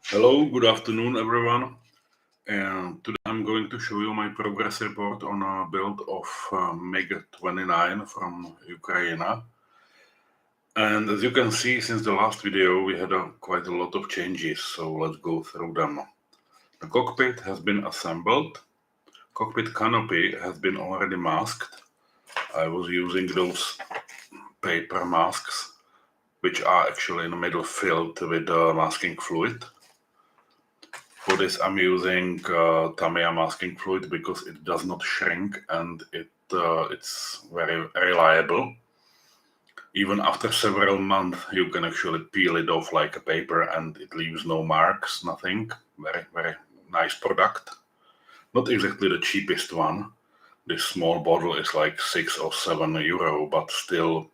Hello, good afternoon, everyone. And today I'm going to show you my progress report on a build of MiG-29 from Ukraine. And as you can see, since the last video, we had quite a lot of changes, so let's go through them. The cockpit has been assembled. Cockpit canopy has been already masked. I was using those paper masks, which are actually in the middle filled with masking fluid. For this, I'm using Tamiya masking fluid because it does not shrink and it's very reliable. Even after several months, you can actually peel it off like a paper and it leaves no marks, nothing. Very, very nice product. Not exactly the cheapest one. This small bottle is like €6 or €7, but still,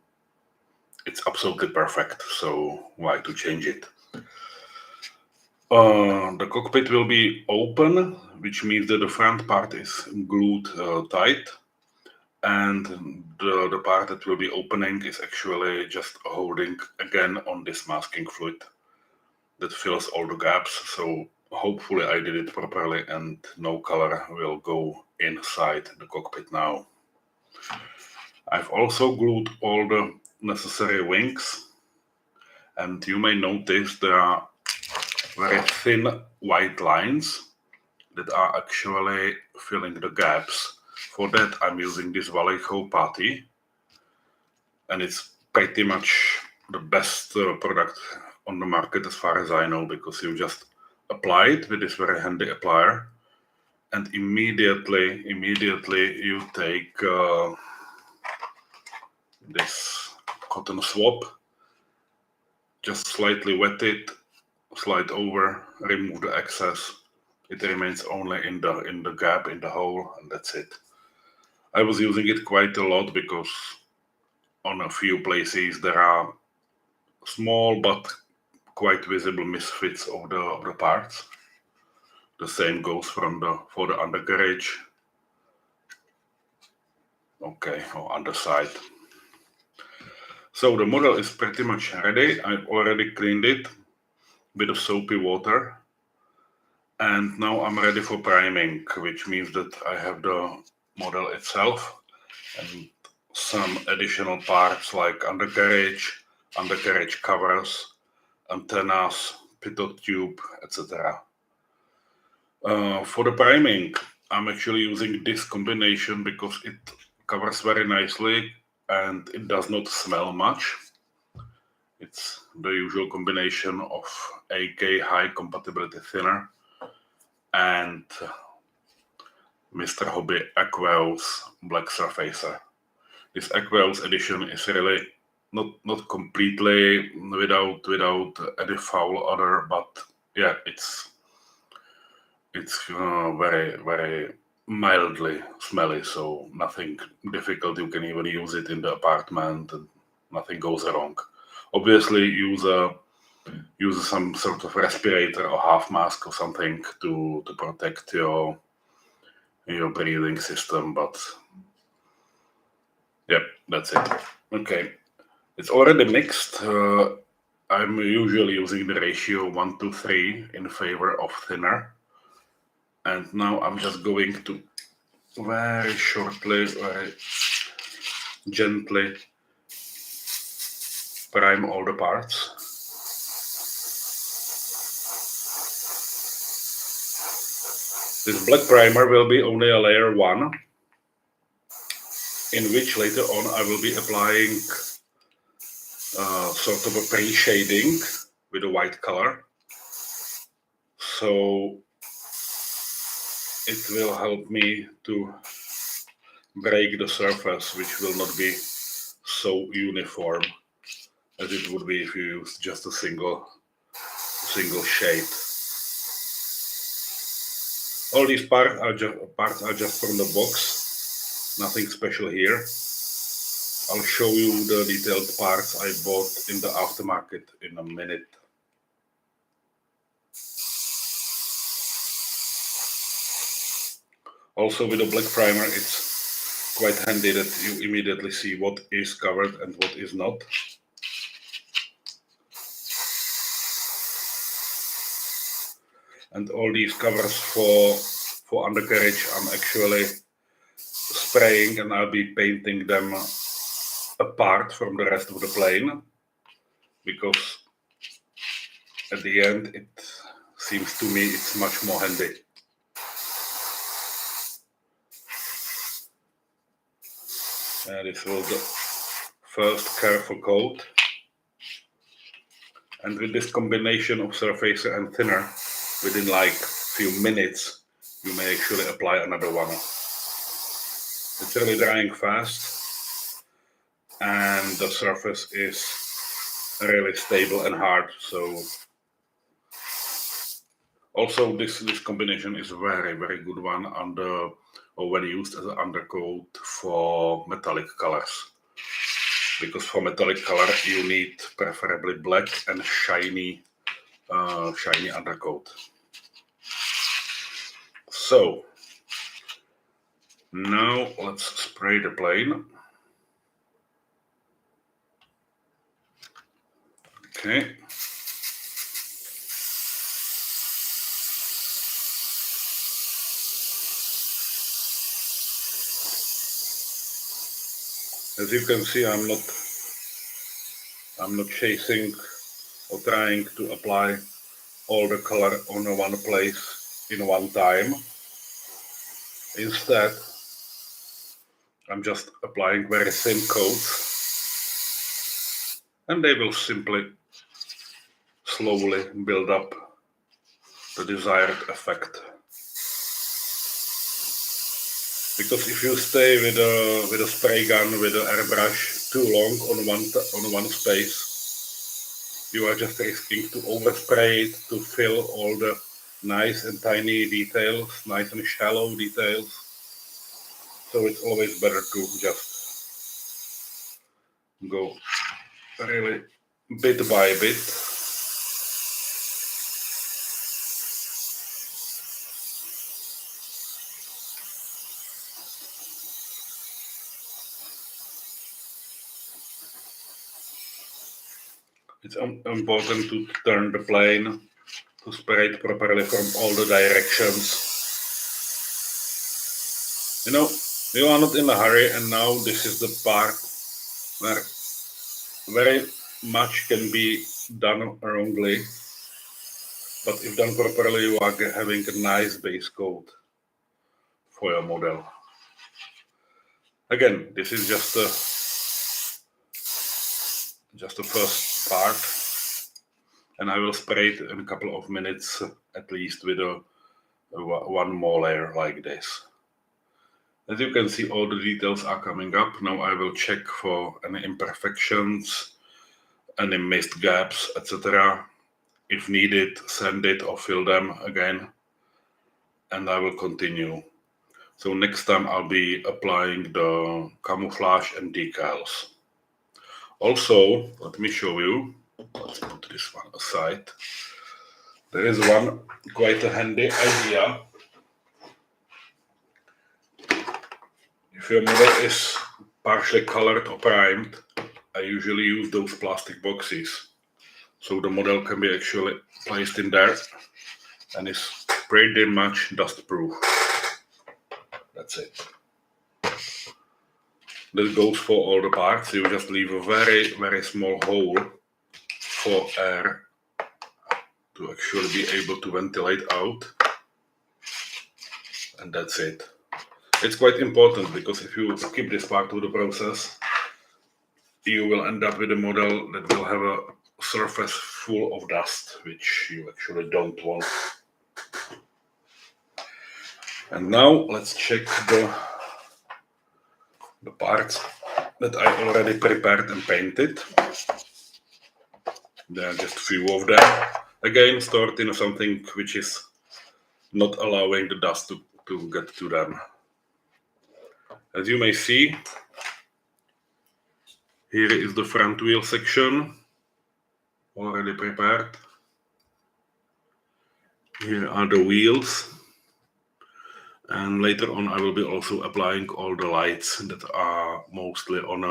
it's absolutely perfect. So why to change it? The cockpit will be open, which means that the front part is glued tight, and the part that will be opening is actually just holding again on this masking fluid that fills all the gaps. So hopefully I did it properly and no color will go inside the cockpit now. I've also glued all the necessary wings, and you may notice there are very thin white lines that are actually filling the gaps. For that, I'm using this Vallejo putty, and it's pretty much the best product on the market as far as I know, because you just apply it with this very handy applier, and immediately you take this cotton swab, just slightly wet it, slide over, remove the excess. It remains only in the gap, in the hole, and that's it. I was using it quite a lot because on a few places there are small but quite visible misfits of the parts. The same goes for the undercarriage. Okay, or underside. So the model is pretty much ready. I've already cleaned it with a soapy water. And now I'm ready for priming, which means that I have the model itself and some additional parts like undercarriage covers, antennas, pitot tube, etc. For the priming, I'm actually using this combination because it covers very nicely and it does not smell much. It's the usual combination of AK high compatibility thinner and Mr. Hobby Aqueous black surfacer. This Aqueous edition is really not completely without any foul odor, but yeah, it's very mildly smelly, so nothing difficult. You can even use it in the apartment and nothing goes wrong. Obviously, use some sort of respirator or half mask or something to protect your breathing system, but yeah, that's it. Okay, it's already mixed. I'm usually using the ratio 1:3 in favor of thinner. And now I'm just going to very shortly, very gently prime all the parts. This black primer will be only a layer 1, in which later on I will be applying sort of a pre-shading with a white color. So it will help me to break the surface, which will not be so uniform as it would be if you use just a single shade. All these parts are just from the box, nothing special here. I'll show you the detailed parts I bought in the aftermarket in a minute. Also, with the black primer, it's quite handy that you immediately see what is covered and what is not. And all these covers for undercarriage I'm actually spraying, and I'll be painting them apart from the rest of the plane, because at the end it seems to me it's much more handy. This was the first careful coat, and with this combination of surfacer and thinner, within like few minutes you may actually apply another one. It's really drying fast, and the surface is really stable and hard. So also this combination is very good one when used as an undercoat for metallic colors, because for metallic color you need preferably black and shiny undercoat. So now let's spray the plane. Okay. As you can see, I'm not chasing or trying to apply all the color on one place in one time. Instead, I'm just applying very thin coats, and they will simply slowly build up the desired effect. Because if you stay with a spray gun, with an airbrush too long on one space, you are just risking to overspray it, to fill all the nice and tiny details, nice and shallow details. So it's always better to just go really bit by bit. It's important to turn the plane, to spray it properly from all the directions. You know, you are not in a hurry, and now this is the part where very much can be done wrongly, but if done properly, you are having a nice base coat for your model. Again, this is just the first part, and I will spray it in a couple of minutes at least with one more layer like this. As you can see, all the details are coming up. Now I will check for any imperfections, any missed gaps, etc. If needed, sand it or fill them again, and I will continue. So next time I'll be applying the camouflage and decals. Also, let me show you, let's put this one aside. There is one quite a handy idea. If your model is partially colored or primed, I usually use those plastic boxes. So the model can be actually placed in there and is pretty much dust proof. That's it. That goes for all the parts. You just leave a very small hole for air to actually be able to ventilate out. And that's it. It's quite important, because if you skip this part of the process, you will end up with a model that will have a surface full of dust, which you actually don't want. And now let's check the parts that I already prepared and painted. There are just a few of them. Again, stored in something which is not allowing the dust to get to them. As you may see, here is the front wheel section, already prepared. Here are the wheels. And later on I will be also applying all the lights that are mostly on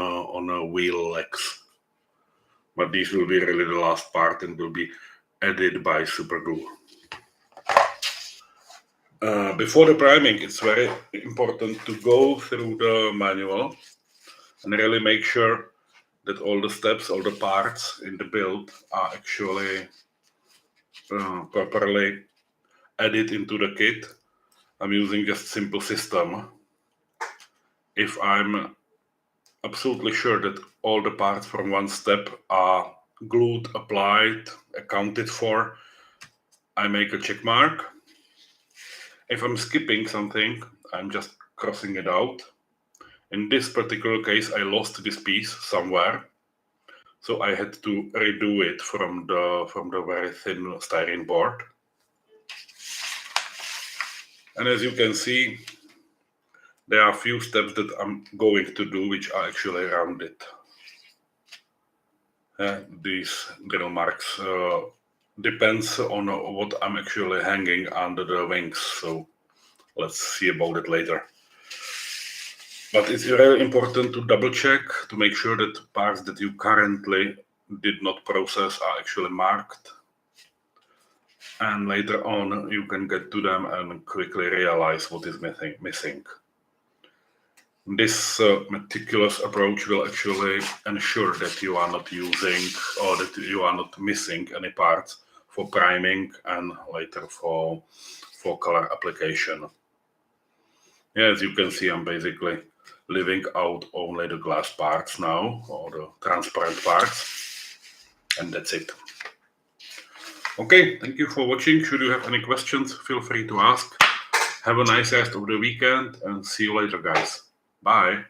a wheel legs. But these will be really the last part and will be added by super glue. Before the priming, it's very important to go through the manual and really make sure that all the steps, all the parts in the build are actually properly added into the kit. I'm using just simple system. If I'm absolutely sure that all the parts from one step are glued, applied, accounted for, I make a check mark. If I'm skipping something, I'm just crossing it out. In this particular case, I lost this piece somewhere, so I had to redo it from the very thin styrene board. And as you can see, there are a few steps that I'm going to do which are actually rounded. These drill marks depends on what I'm actually hanging under the wings, so let's see about it later. But it's really important to double check to make sure that parts that you currently did not process are actually marked, and later on you can get to them and quickly realize what is missing. This meticulous approach will actually ensure that you are not using or that you are not missing any parts for priming and later for color application. Yeah, as you can see, I'm basically leaving out only the glass parts now, or the transparent parts, and that's it. Okay, thank you for watching. Should you have any questions, feel free to ask. Have a nice rest of the weekend and see you later, guys. Bye.